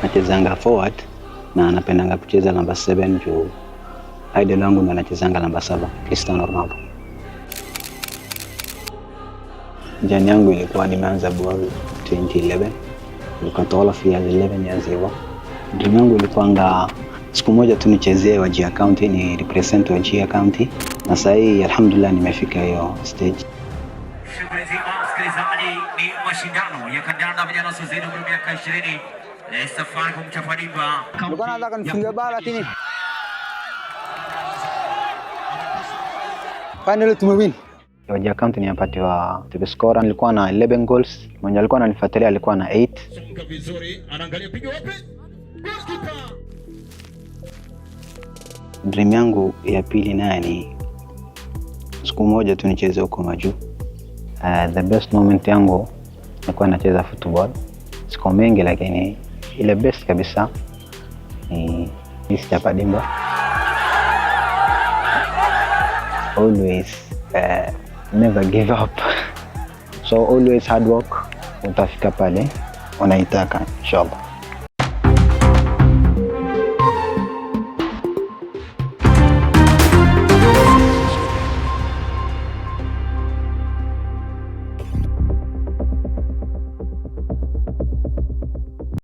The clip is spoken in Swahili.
nachezanga forward na napendanga kucheza namba 7 juu idol wangu ndo anachezanga namba 7, Cristiano Ronaldo. Jani yangu ilikuwa nimeanza ball 2011. Nilikuwa all of years 11 years hivyo. Dream yangu ilikuwa siku moja tu nichezee Wajir County, ni represent Wajir County, na sasa hii alhamdulillah nimefika hiyo stage. Shukrani msikilizaji, ni mashindano ya kandanda vijana wasiozidi umri wa miaka 20. Safaricom Chapa Dimba. Nilikuwa nataka nifunge bala lakini finally tumewin. Wajir County nilipatiwa top scorer, nilikuwa na 11 goals. Mwenye alikuwa ananifuatilia alikuwa na 8. Songa vizuri, anaangalia pigo wapi? Goalkeeper. Dream yangu ya pili naye ni siku moja tu nicheze huko majuu. The best moment yangu nilikuwa nacheza football. Siku mengi lakini ile best kabisa ni Chapa Dimba. Always never give up. So always hard work, utafika pale unaitaka inshallah.